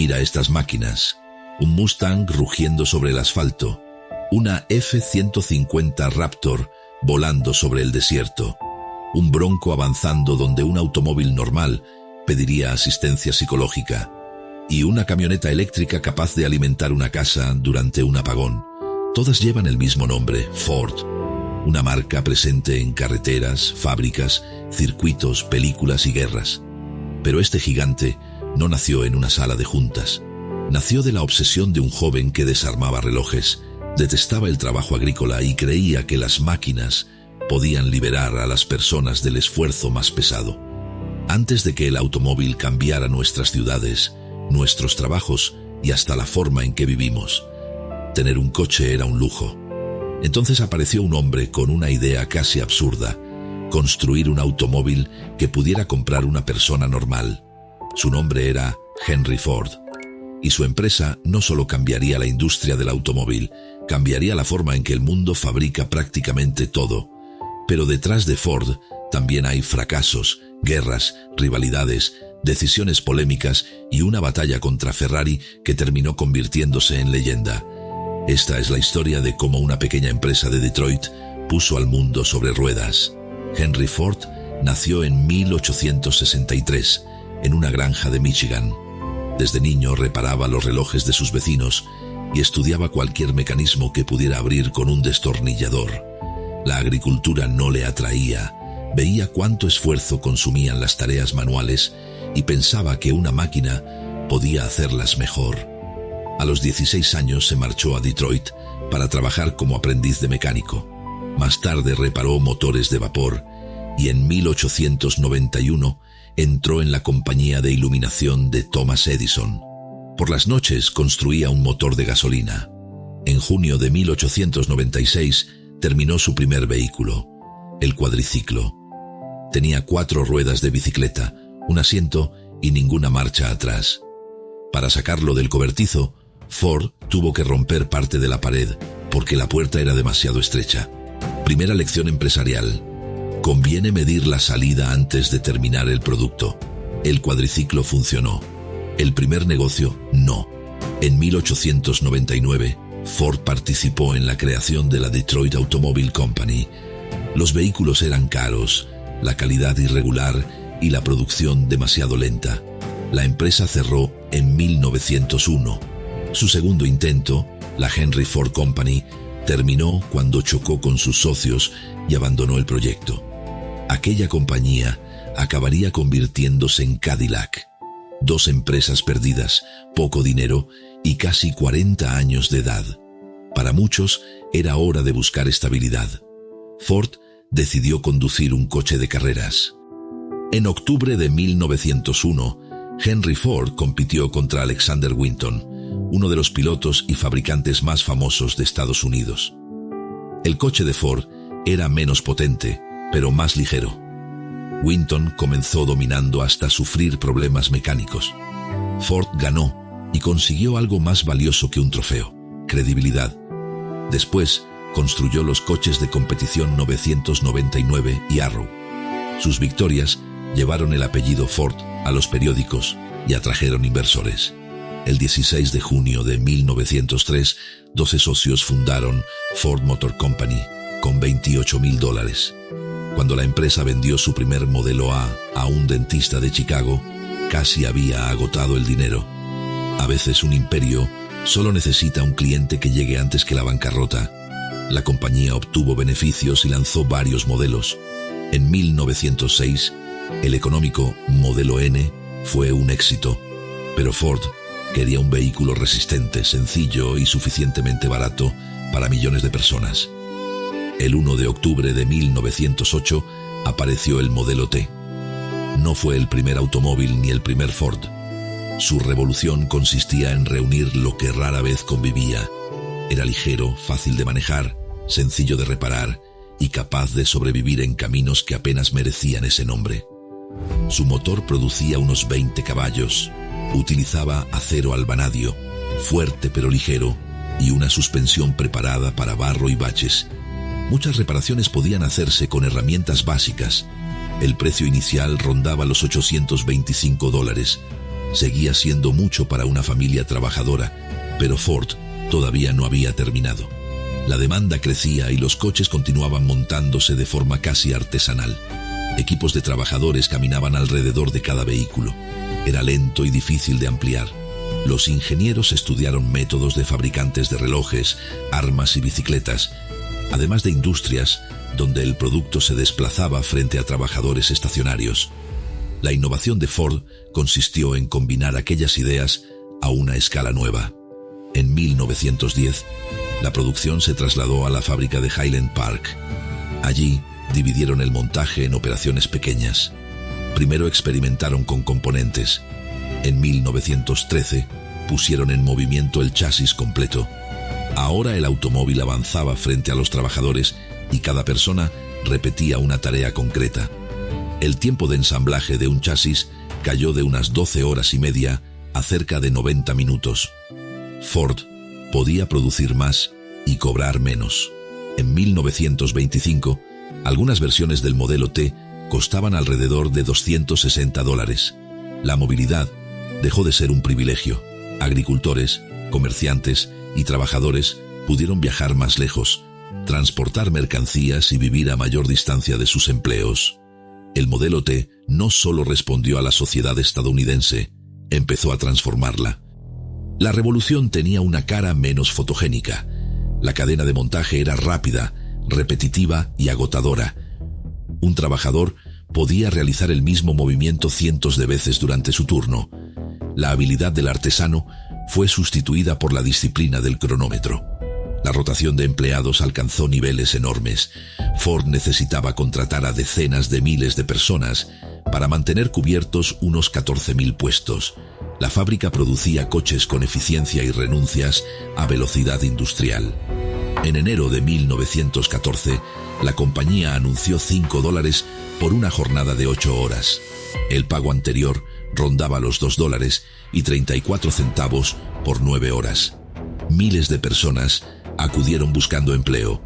Mira estas máquinas. Un Mustang rugiendo sobre el asfalto. Una F-150 Raptor volando sobre el desierto. Un Bronco avanzando donde un automóvil normal pediría asistencia psicológica. Y una camioneta eléctrica capaz de alimentar una casa durante un apagón. Todas llevan el mismo nombre, Ford. Una marca presente en carreteras, fábricas, circuitos, películas y guerras. Pero este gigante no nació en una sala de juntas. Nació de la obsesión de un joven que desarmaba relojes, detestaba el trabajo agrícola y creía que las máquinas podían liberar a las personas del esfuerzo más pesado. Antes de que el automóvil cambiara nuestras ciudades, nuestros trabajos y hasta la forma en que vivimos, tener un coche era un lujo. Entonces apareció un hombre con una idea casi absurda: construir un automóvil que pudiera comprar una persona normal. Su nombre era Henry Ford. Y su empresa no solo cambiaría la industria del automóvil, cambiaría la forma en que el mundo fabrica prácticamente todo. Pero detrás de Ford también hay fracasos, guerras, rivalidades, decisiones polémicas y una batalla contra Ferrari que terminó convirtiéndose en leyenda. Esta es la historia de cómo una pequeña empresa de Detroit puso al mundo sobre ruedas. Henry Ford nació en 1863, en una granja de Michigan. Desde niño reparaba los relojes de sus vecinos y estudiaba cualquier mecanismo que pudiera abrir con un destornillador. La agricultura no le atraía, veía cuánto esfuerzo consumían las tareas manuales y pensaba que una máquina podía hacerlas mejor. A los 16 años se marchó a Detroit para trabajar como aprendiz de mecánico. Más tarde reparó motores de vapor y en 1891 entró en la compañía de iluminación de Thomas Edison. Por las noches construía un motor de gasolina. En junio de 1896 terminó su primer vehículo, el cuadriciclo. Tenía 4 ruedas de bicicleta, un asiento y ninguna marcha atrás. Para sacarlo del cobertizo, Ford tuvo que romper parte de la pared porque la puerta era demasiado estrecha. Primera lección empresarial: conviene medir la salida antes de terminar el producto. El cuadriciclo funcionó. El primer negocio, no. En 1899, Ford participó en la creación de la Detroit Automobile Company. Los vehículos eran caros, la calidad irregular y la producción demasiado lenta. La empresa cerró en 1901. Su segundo intento, la Henry Ford Company, terminó cuando chocó con sus socios y abandonó el proyecto. Aquella compañía acabaría convirtiéndose en Cadillac. 2 empresas perdidas, poco dinero y casi 40 años de edad. Para muchos era hora de buscar estabilidad. Ford decidió conducir un coche de carreras. En octubre de 1901, Henry Ford compitió contra Alexander Winton, uno de los pilotos y fabricantes más famosos de Estados Unidos. El coche de Ford era menos potente, pero más ligero. Winton comenzó dominando hasta sufrir problemas mecánicos. Ford ganó y consiguió algo más valioso que un trofeo: credibilidad. Después, construyó los coches de competición 999 y Arrow. Sus victorias llevaron el apellido Ford a los periódicos y atrajeron inversores. El 16 de junio de 1903, 12 socios fundaron Ford Motor Company con $28,000. Cuando la empresa vendió su primer modelo a un dentista de Chicago, casi había agotado el dinero. A veces un imperio solo necesita un cliente que llegue antes que la bancarrota. La compañía obtuvo beneficios y lanzó varios modelos. En 1906, el económico Modelo N fue un éxito, pero Ford quería un vehículo resistente, sencillo y suficientemente barato para millones de personas. El 1 de octubre de 1908 apareció el Modelo T. No fue el primer automóvil ni el primer Ford. Su revolución consistía en reunir lo que rara vez convivía. Era ligero, fácil de manejar, sencillo de reparar y capaz de sobrevivir en caminos que apenas merecían ese nombre. Su motor producía unos 20 caballos, utilizaba acero al vanadio, fuerte pero ligero, y una suspensión preparada para barro y baches. Muchas reparaciones podían hacerse con herramientas básicas. El precio inicial rondaba los $825. Seguía siendo mucho para una familia trabajadora, pero Ford todavía no había terminado. La demanda crecía y los coches continuaban montándose de forma casi artesanal. Equipos de trabajadores caminaban alrededor de cada vehículo. Era lento y difícil de ampliar. Los ingenieros estudiaron métodos de fabricantes de relojes, armas y bicicletas, además de industrias donde el producto se desplazaba frente a trabajadores estacionarios. La innovación de Ford consistió en combinar aquellas ideas a una escala nueva. En 1910, la producción se trasladó a la fábrica de Highland Park. Allí dividieron el montaje en operaciones pequeñas. Primero experimentaron con componentes. En 1913 pusieron en movimiento el chasis completo. Ahora el automóvil avanzaba frente a los trabajadores y cada persona repetía una tarea concreta. El tiempo de ensamblaje de un chasis cayó de unas 12 horas y media a cerca de 90 minutos. Ford podía producir más y cobrar menos. En 1925, algunas versiones del modelo T costaban alrededor de $260. La movilidad dejó de ser un privilegio. Agricultores, comerciantes y trabajadores pudieron viajar más lejos, transportar mercancías y vivir a mayor distancia de sus empleos. El modelo T no solo respondió a la sociedad estadounidense, empezó a transformarla. La revolución tenía una cara menos fotogénica. La cadena de montaje era rápida, repetitiva y agotadora. Un trabajador podía realizar el mismo movimiento cientos de veces durante su turno. La habilidad del artesano fue sustituida por la disciplina del cronómetro. La rotación de empleados alcanzó niveles enormes. Ford necesitaba contratar a decenas de miles de personas para mantener cubiertos unos 14.000 puestos. La fábrica producía coches con eficiencia y renuncias a velocidad industrial. En enero de 1914, la compañía anunció $5 por una jornada de 8 horas. El pago anterior rondaba los $2 y 34 centavos por 9 horas. Miles de personas acudieron buscando empleo.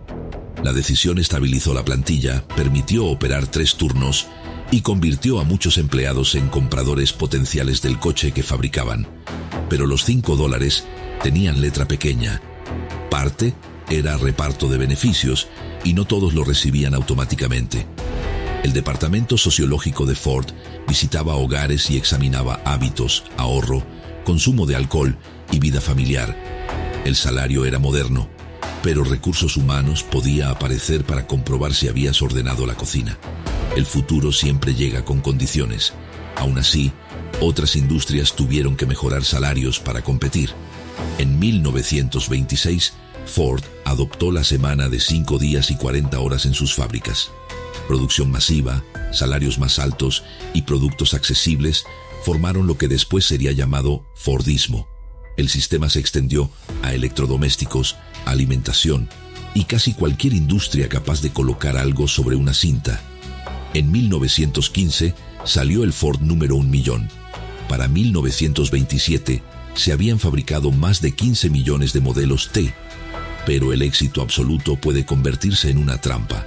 La decisión estabilizó la plantilla, permitió operar 3 turnos y convirtió a muchos empleados en compradores potenciales del coche que fabricaban. Pero los $5 tenían letra pequeña. Parte era reparto de beneficios y no todos lo recibían automáticamente. El departamento sociológico de Ford visitaba hogares y examinaba hábitos, ahorro, consumo de alcohol y vida familiar. El salario era moderno, pero recursos humanos podía aparecer para comprobar si habías ordenado la cocina. El futuro siempre llega con condiciones. Aún así, otras industrias tuvieron que mejorar salarios para competir. En 1926, Ford adoptó la semana de 5 días y 40 horas en sus fábricas. Producción masiva, salarios más altos y productos accesibles formaron lo que después sería llamado Fordismo. El sistema se extendió a electrodomésticos, alimentación y casi cualquier industria capaz de colocar algo sobre una cinta. En 1915 salió el Ford número 1.000.000. Para 1927 se habían fabricado más de 15 millones de modelos T, pero el éxito absoluto puede convertirse en una trampa.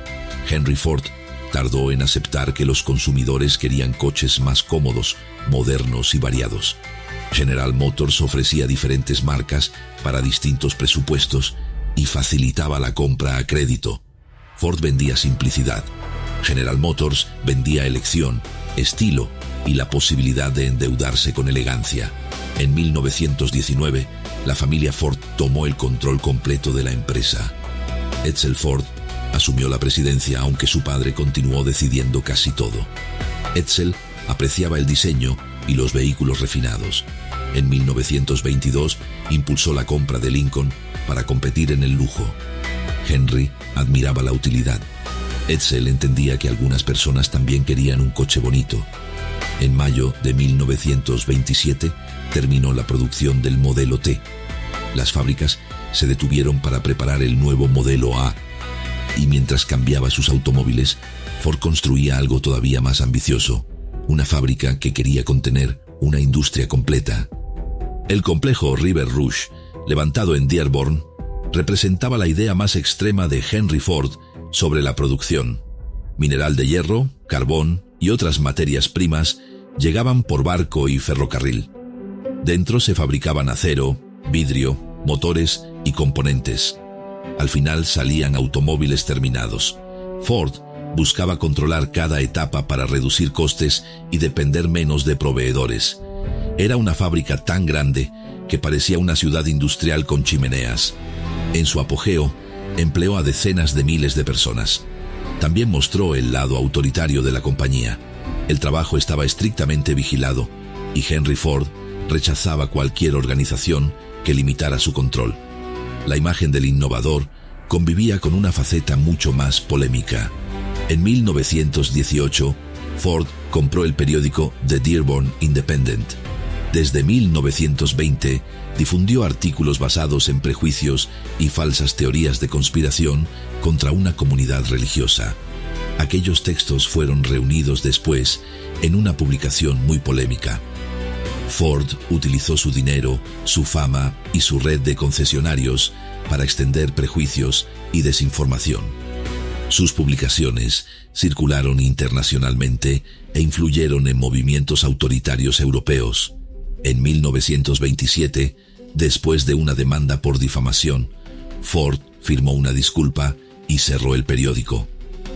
Henry Ford tardó en aceptar que los consumidores querían coches más cómodos, modernos y variados. General Motors ofrecía diferentes marcas para distintos presupuestos y facilitaba la compra a crédito. Ford vendía simplicidad. General Motors vendía elección, estilo y la posibilidad de endeudarse con elegancia. En 1919, la familia Ford tomó el control completo de la empresa. Edsel Ford asumió la presidencia, aunque su padre continuó decidiendo casi todo. Edsel apreciaba el diseño y los vehículos refinados. En 1922 impulsó la compra de Lincoln para competir en el lujo. Henry admiraba la utilidad. Edsel entendía que algunas personas también querían un coche bonito. En mayo de 1927 terminó la producción del modelo T. Las fábricas se detuvieron para preparar el nuevo modelo A, y mientras cambiaba sus automóviles, Ford construía algo todavía más ambicioso, una fábrica que quería contener una industria completa. El complejo River Rouge, levantado en Dearborn, representaba la idea más extrema de Henry Ford sobre la producción. Mineral de hierro, carbón y otras materias primas llegaban por barco y ferrocarril. Dentro se fabricaban acero, vidrio, motores y componentes. Al final salían automóviles terminados. Ford buscaba controlar cada etapa para reducir costes y depender menos de proveedores. Era una fábrica tan grande que parecía una ciudad industrial con chimeneas. En su apogeo, empleó a decenas de miles de personas. También mostró el lado autoritario de la compañía. El trabajo estaba estrictamente vigilado y Henry Ford rechazaba cualquier organización que limitara su control. La imagen del innovador convivía con una faceta mucho más polémica. En 1918, Ford compró el periódico The Dearborn Independent. Desde 1920, difundió artículos basados en prejuicios y falsas teorías de conspiración contra una comunidad religiosa. Aquellos textos fueron reunidos después en una publicación muy polémica. Ford utilizó su dinero, su fama y su red de concesionarios para extender prejuicios y desinformación. Sus publicaciones circularon internacionalmente e influyeron en movimientos autoritarios europeos. En 1927, después de una demanda por difamación, Ford firmó una disculpa y cerró el periódico.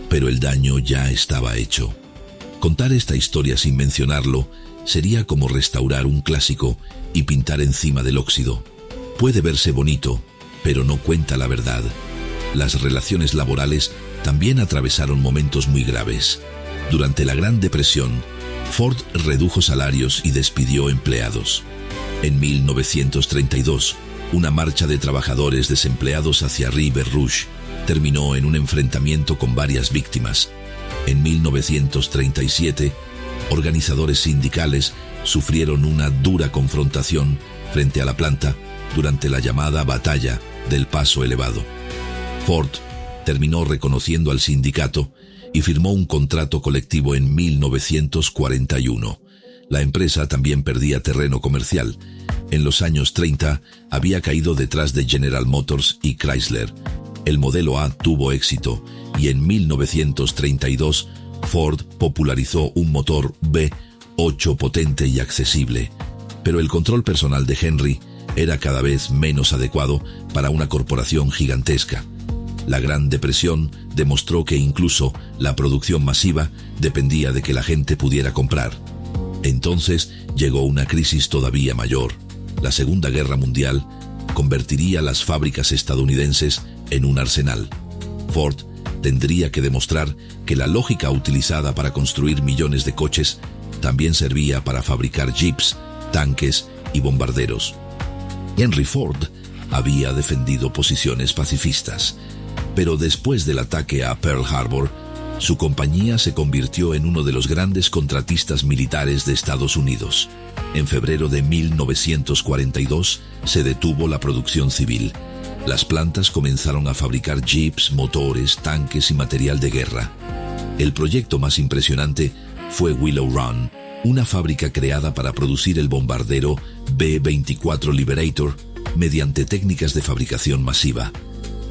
Pero el daño ya estaba hecho. Contar esta historia sin mencionarlo sería como restaurar un clásico y pintar encima del óxido. Puede verse bonito, pero no cuenta la verdad. Las relaciones laborales también atravesaron momentos muy graves. Durante la Gran Depresión, Ford redujo salarios y despidió empleados. En 1932, una marcha de trabajadores desempleados hacia River Rouge terminó en un enfrentamiento con varias víctimas. En 1937, organizadores sindicales sufrieron una dura confrontación frente a la planta durante la llamada Batalla del Paso Elevado. Ford terminó reconociendo al sindicato y firmó un contrato colectivo en 1941. La empresa también perdía terreno comercial. En los años 30 había caído detrás de General Motors y Chrysler. El modelo A tuvo éxito y en 1932 Ford popularizó un motor V8 potente y accesible. Pero el control personal de Henry era cada vez menos adecuado para una corporación gigantesca. La Gran Depresión demostró que incluso la producción masiva dependía de que la gente pudiera comprar. Entonces llegó una crisis todavía mayor. La Segunda Guerra Mundial convertiría las fábricas estadounidenses en un arsenal. Ford tendría que demostrar que la lógica utilizada para construir millones de coches también servía para fabricar jeeps, tanques y bombarderos. Henry Ford había defendido posiciones pacifistas, pero después del ataque a Pearl Harbor, su compañía se convirtió en uno de los grandes contratistas militares de Estados Unidos. En febrero de 1942 se detuvo la producción civil. Las plantas comenzaron a fabricar jeeps, motores, tanques y material de guerra. El proyecto más impresionante fue Willow Run, una fábrica creada para producir el bombardero B-24 Liberator mediante técnicas de fabricación masiva.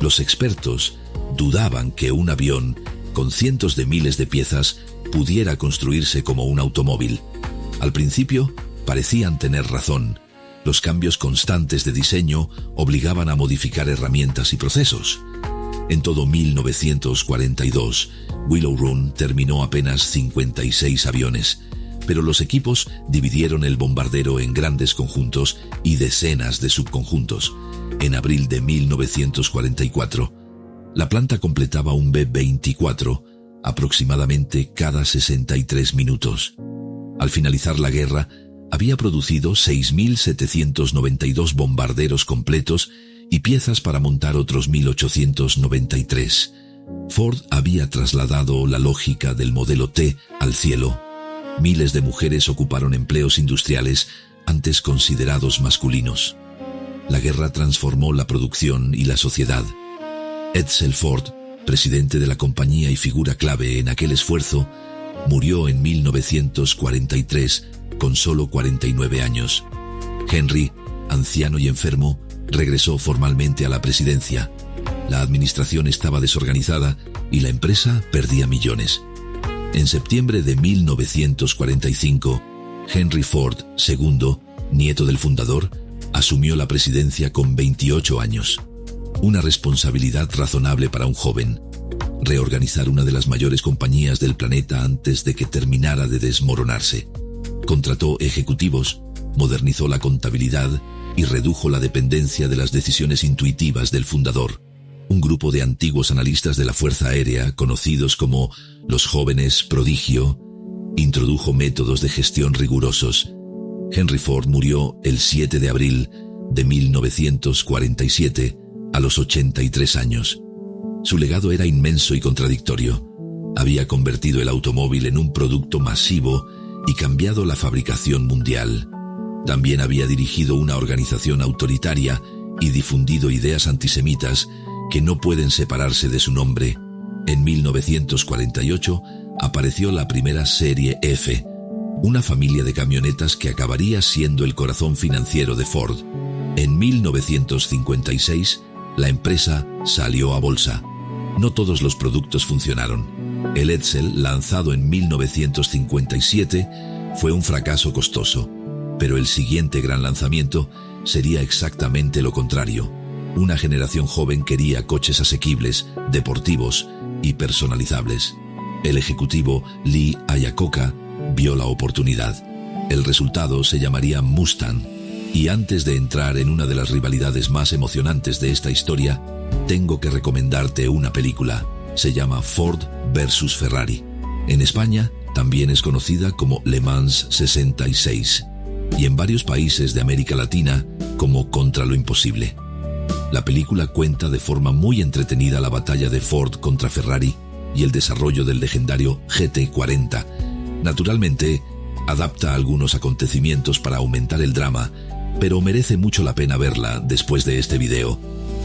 Los expertos dudaban que un avión con cientos de miles de piezas pudiera construirse como un automóvil. Al principio parecían tener razón. Los cambios constantes de diseño obligaban a modificar herramientas y procesos. En todo 1942, Willow Run terminó apenas 56 aviones, pero los equipos dividieron el bombardero en grandes conjuntos y decenas de subconjuntos. En abril de 1944, la planta completaba un B-24 aproximadamente cada 63 minutos. Al finalizar la guerra, había producido 6.792 bombarderos completos y piezas para montar otros 1.893. Ford había trasladado la lógica del modelo T al cielo. Miles de mujeres ocuparon empleos industriales antes considerados masculinos. La guerra transformó la producción y la sociedad. Edsel Ford, presidente de la compañía y figura clave en aquel esfuerzo, murió en 1943 con solo 49 años. Henry, anciano y enfermo, regresó formalmente a la presidencia. La administración estaba desorganizada y la empresa perdía millones. En septiembre de 1945, Henry Ford II nieto del fundador, asumió la presidencia con 28 años. Una responsabilidad razonable para un joven. Reorganizar una de las mayores compañías del planeta antes de que terminara de desmoronarse. Contrató ejecutivos, modernizó la contabilidad y redujo la dependencia de las decisiones intuitivas del fundador. Un grupo de antiguos analistas de la Fuerza Aérea, conocidos como los jóvenes prodigio, introdujo métodos de gestión rigurosos. Henry Ford murió el 7 de abril de 1947 a los 83 años. Su legado era inmenso y contradictorio. Había convertido el automóvil en un producto masivo y cambiado la fabricación mundial. También había dirigido una organización autoritaria y difundido ideas antisemitas que no pueden separarse de su nombre. En 1948 apareció la primera serie F, una familia de camionetas que acabaría siendo el corazón financiero de Ford. En 1956, la empresa salió a bolsa. No todos los productos funcionaron. El Edsel, lanzado en 1957, fue un fracaso costoso, pero el siguiente gran lanzamiento sería exactamente lo contrario. Una generación joven quería coches asequibles, deportivos y personalizables. El ejecutivo Lee Iacocca vio la oportunidad. El resultado se llamaría Mustang. Y antes de entrar en una de las rivalidades más emocionantes de esta historia, tengo que recomendarte una película. Se llama Ford vs Ferrari. En España también es conocida como Le Mans 66 y en varios países de América Latina como Contra lo Imposible. La película cuenta de forma muy entretenida la batalla de Ford contra Ferrari y el desarrollo del legendario GT40. Naturalmente, adapta algunos acontecimientos para aumentar el drama, pero merece mucho la pena verla después de este video.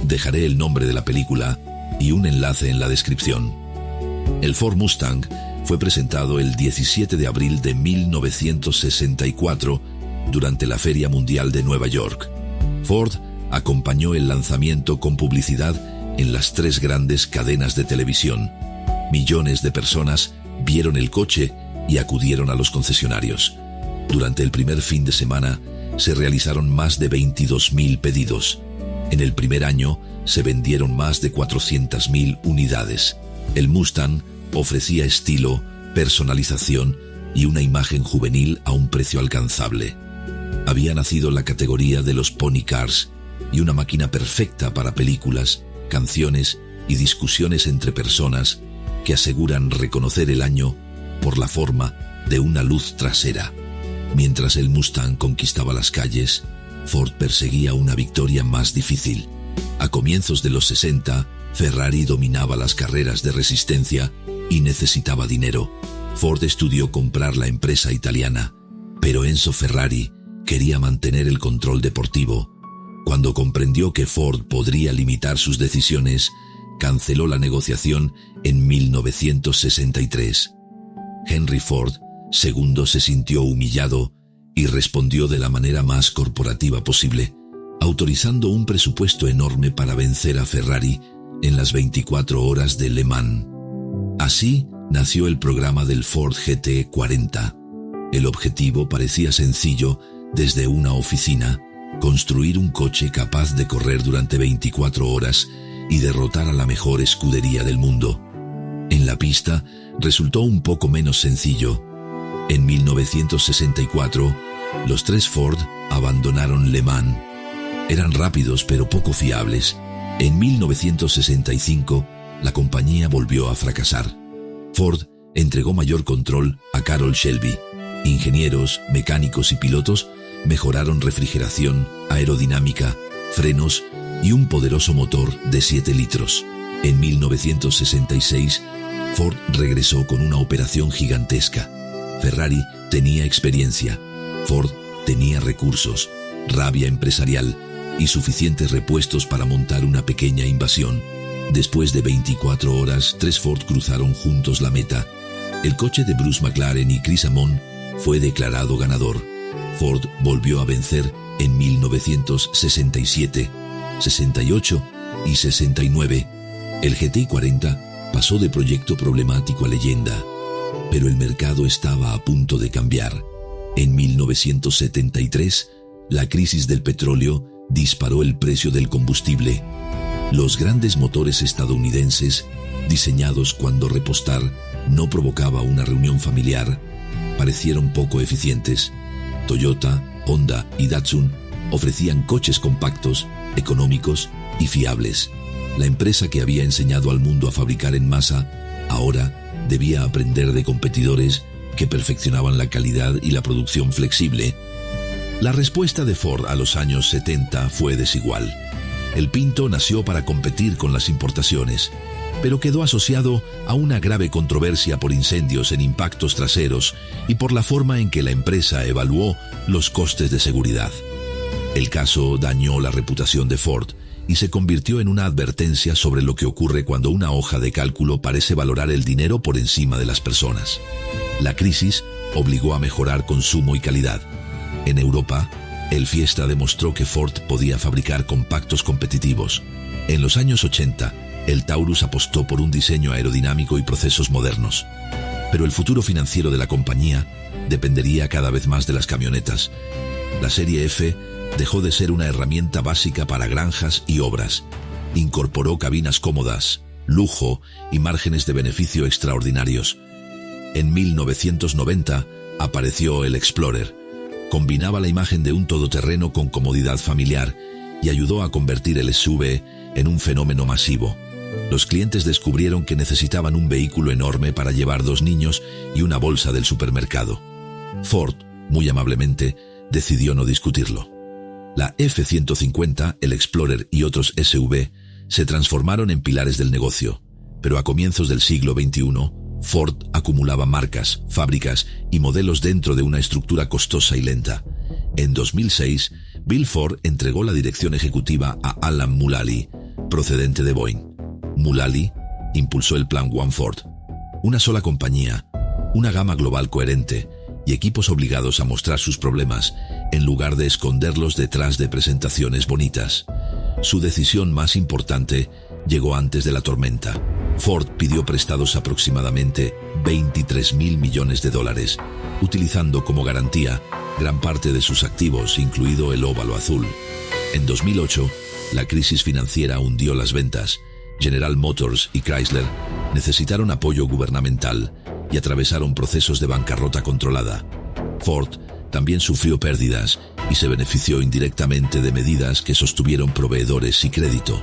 Dejaré el nombre de la película y un enlace en la descripción. El Ford Mustang fue presentado el 17 de abril de 1964 durante la Feria Mundial de Nueva York. Ford acompañó el lanzamiento con publicidad en las 3 grandes cadenas de televisión. Millones de personas vieron el coche y acudieron a los concesionarios. Durante el primer fin de semana se realizaron más de 22.000 pedidos. En el primer año se vendieron más de 400.000 unidades. El Mustang ofrecía estilo, personalización y una imagen juvenil a un precio alcanzable. Había nacido la categoría de los Pony Cars y una máquina perfecta para películas, canciones y discusiones entre personas que aseguran reconocer el año por la forma de una luz trasera. Mientras el Mustang conquistaba las calles, Ford perseguía una victoria más difícil. A comienzos de los 60, Ferrari dominaba las carreras de resistencia y necesitaba dinero. Ford estudió comprar la empresa italiana, pero Enzo Ferrari quería mantener el control deportivo. Cuando comprendió que Ford podría limitar sus decisiones, canceló la negociación en 1963. Henry Ford II se sintió humillado y respondió de la manera más corporativa posible, autorizando un presupuesto enorme para vencer a Ferrari en las 24 horas de Le Mans. Así nació el programa del Ford GT40. El objetivo parecía sencillo desde una oficina: construir un coche capaz de correr durante 24 horas y derrotar a la mejor escudería del mundo. En la pista resultó un poco menos sencillo. En 1964, los 3 Ford abandonaron Le Mans. Eran rápidos pero poco fiables. En 1965, la compañía volvió a fracasar. Ford entregó mayor control a Carroll Shelby. Ingenieros, mecánicos y pilotos mejoraron refrigeración, aerodinámica, frenos y un poderoso motor de 7 litros. En 1966, Ford regresó con una operación gigantesca. Ferrari tenía experiencia, Ford tenía recursos, rabia empresarial y suficientes repuestos para montar una pequeña invasión. Después de 24 horas, 3 Ford cruzaron juntos la meta. El coche de Bruce McLaren y Chris Amon fue declarado ganador. Ford volvió a vencer en 1967, 68 y 69. El GT40 pasó de proyecto problemático a leyenda, pero el mercado estaba a punto de cambiar. En 1973, La crisis del petróleo disparó el precio del combustible. Los grandes motores estadounidenses, diseñados cuando repostar no provocaba una reunión familiar, parecieron poco eficientes. Toyota, Honda y Datsun ofrecían coches compactos, económicos y fiables. La empresa que había enseñado al mundo a fabricar en masa, ahora debía aprender de competidores que perfeccionaban la calidad y la producción flexible. La respuesta de Ford a los años 70 fue desigual. El Pinto nació para competir con las importaciones, pero quedó asociado a una grave controversia por incendios en impactos traseros y por la forma en que la empresa evaluó los costes de seguridad. El caso dañó la reputación de Ford y se convirtió en una advertencia sobre lo que ocurre cuando una hoja de cálculo parece valorar el dinero por encima de las personas. La crisis obligó a mejorar consumo y calidad. En Europa, el Fiesta demostró que Ford podía fabricar compactos competitivos. En los años 80, el Taurus apostó por un diseño aerodinámico y procesos modernos. Pero el futuro financiero de la compañía dependería cada vez más de las camionetas. La serie F dejó de ser una herramienta básica para granjas y obras. Incorporó cabinas cómodas, lujo y márgenes de beneficio extraordinarios. En 1990 apareció el Explorer. Combinaba la imagen de un todoterreno con comodidad familiar y ayudó a convertir el SUV en un fenómeno masivo. Los clientes descubrieron que necesitaban un vehículo enorme para llevar 2 niños y una bolsa del supermercado. Ford, muy amablemente, decidió no discutirlo. La F-150, el Explorer y otros SUV se transformaron en pilares del negocio, pero a comienzos del siglo XXI, Ford acumulaba marcas, fábricas y modelos dentro de una estructura costosa y lenta. En 2006, Bill Ford entregó la dirección ejecutiva a Alan Mulally, procedente de Boeing. Mulally impulsó el plan One Ford, una sola compañía, una gama global coherente y equipos obligados a mostrar sus problemas en lugar de esconderlos detrás de presentaciones bonitas. Su decisión más importante llegó antes de la tormenta. Ford pidió prestados aproximadamente $23,000 millones, utilizando como garantía gran parte de sus activos, incluido el óvalo azul. En 2008, la crisis financiera hundió las ventas. General Motors y Chrysler necesitaron apoyo gubernamental y atravesaron procesos de bancarrota controlada. Ford también sufrió pérdidas y se benefició indirectamente de medidas que sostuvieron proveedores y crédito,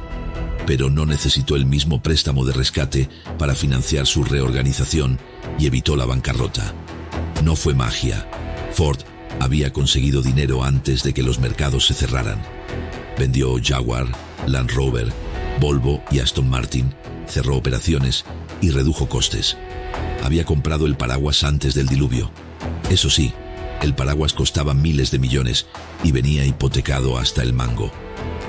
pero no necesitó el mismo préstamo de rescate para financiar su reorganización y evitó la bancarrota. No fue magia. Ford había conseguido dinero antes de que los mercados se cerraran. Vendió Jaguar, Land Rover, Volvo y Aston Martin, cerró operaciones y redujo costes. Había comprado el paraguas antes del diluvio. Eso sí, el paraguas costaba miles de millones y venía hipotecado hasta el mango.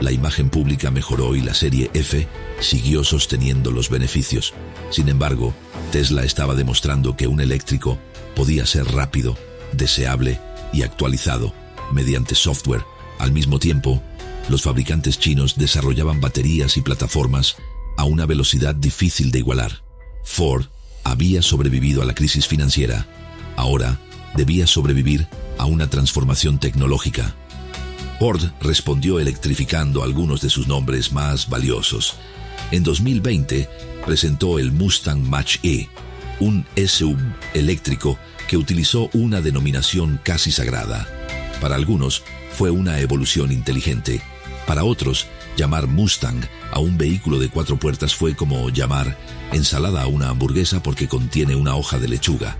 La imagen pública mejoró y la serie F siguió sosteniendo los beneficios. Sin embargo, Tesla estaba demostrando que un eléctrico podía ser rápido, deseable y actualizado mediante software. Al mismo tiempo, los fabricantes chinos desarrollaban baterías y plataformas a una velocidad difícil de igualar. Ford había sobrevivido a la crisis financiera. Ahora debía sobrevivir a una transformación tecnológica. Ford respondió electrificando algunos de sus nombres más valiosos. En 2020 presentó el Mustang Mach-E, un SUV eléctrico que utilizó una denominación casi sagrada. Para algunos fue una evolución inteligente. Para otros, llamar Mustang a un vehículo de 4 puertas fue como llamar ensalada a una hamburguesa porque contiene una hoja de lechuga.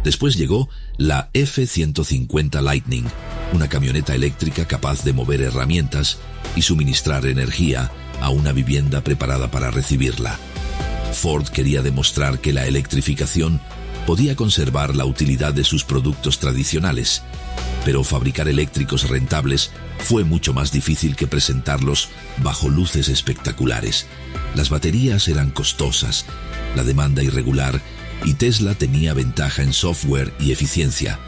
Después llegó la F-150 Lightning, una camioneta eléctrica capaz de mover herramientas y suministrar energía a una vivienda preparada para recibirla. Ford quería demostrar que la electrificación podía conservar la utilidad de sus productos tradicionales, pero fabricar eléctricos rentables fue mucho más difícil que presentarlos bajo luces espectaculares. Las baterías eran costosas, la demanda irregular, y Tesla tenía ventaja en software y eficiencia.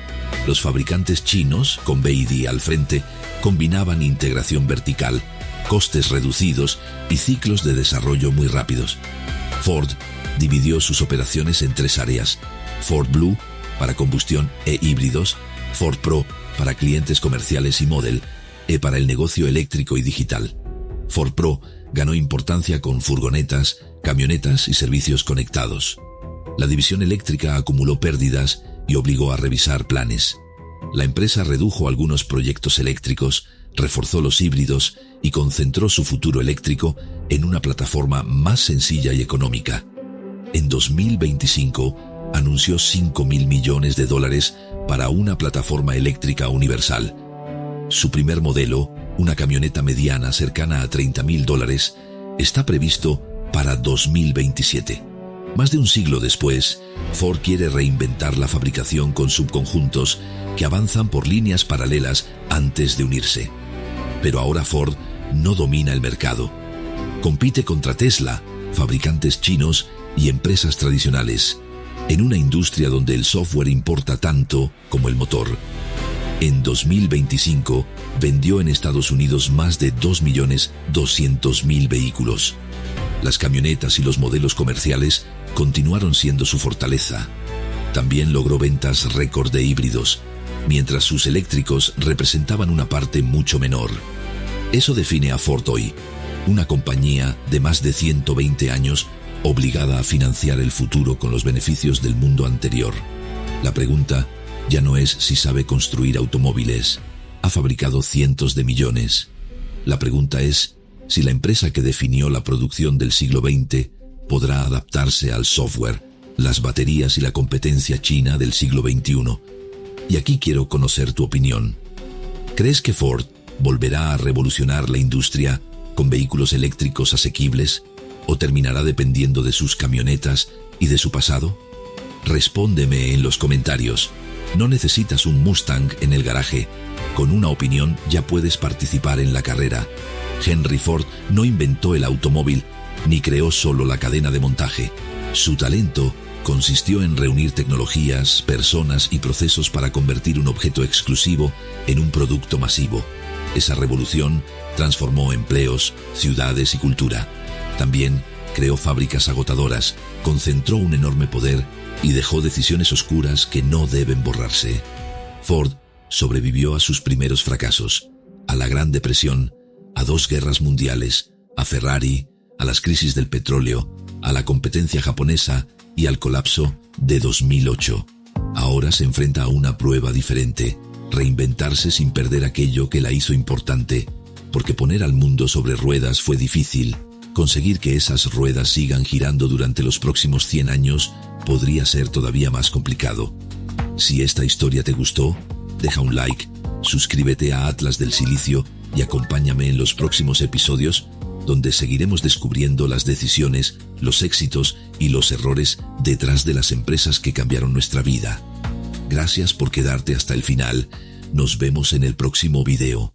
Los fabricantes chinos, con BYD al frente, combinaban integración vertical, costes reducidos y ciclos de desarrollo muy rápidos. Ford dividió sus operaciones en 3 áreas: Ford Blue para combustión e híbridos, Ford Pro para clientes comerciales y Model, para el negocio eléctrico y digital. Ford Pro ganó importancia con furgonetas, camionetas y servicios conectados. La división eléctrica acumuló pérdidas y obligó a revisar planes. La empresa redujo algunos proyectos eléctricos, reforzó los híbridos y concentró su futuro eléctrico en una plataforma más sencilla y económica. En 2025 anunció $5.000 millones para una plataforma eléctrica universal. Su primer modelo, una camioneta mediana cercana a $30.000, está previsto para 2027. Más de un siglo después, Ford quiere reinventar la fabricación con subconjuntos que avanzan por líneas paralelas antes de unirse. Pero ahora Ford no domina el mercado. Compite contra Tesla, fabricantes chinos y empresas tradicionales, en una industria donde el software importa tanto como el motor. En 2025 vendió en Estados Unidos más de 2.200.000 vehículos. Las camionetas y los modelos comerciales continuaron siendo su fortaleza. También logró ventas récord de híbridos, mientras sus eléctricos representaban una parte mucho menor. Eso define a Ford hoy, una compañía de más de 120 años obligada a financiar el futuro con los beneficios del mundo anterior. La pregunta ya no es si sabe construir automóviles. Ha fabricado cientos de millones. La pregunta es si la empresa que definió la producción del siglo XX podrá adaptarse al software, las baterías y la competencia china del siglo XXI. Y aquí quiero conocer tu opinión. ¿Crees que Ford volverá a revolucionar la industria con vehículos eléctricos asequibles o terminará dependiendo de sus camionetas y de su pasado? Respóndeme en los comentarios. No necesitas un Mustang en el garaje. Con una opinión ya puedes participar en la carrera. Henry Ford no inventó el automóvil ni creó solo la cadena de montaje. Su talento consistió en reunir tecnologías, personas y procesos para convertir un objeto exclusivo en un producto masivo. Esa revolución transformó empleos, ciudades y cultura. También creó fábricas agotadoras, concentró un enorme poder y dejó decisiones oscuras que no deben borrarse. Ford sobrevivió a sus primeros fracasos, a la Gran Depresión, a 2 guerras mundiales, a Ferrari, a las crisis del petróleo, a la competencia japonesa y al colapso de 2008. Ahora se enfrenta a una prueba diferente: reinventarse sin perder aquello que la hizo importante, porque poner al mundo sobre ruedas fue difícil. Conseguir que esas ruedas sigan girando durante los próximos 100 años podría ser todavía más complicado. Si esta historia te gustó, deja un like, suscríbete a Atlas del Silicio y acompáñame en los próximos episodios, donde seguiremos descubriendo las decisiones, los éxitos y los errores detrás de las empresas que cambiaron nuestra vida. Gracias por quedarte hasta el final. Nos vemos en el próximo video.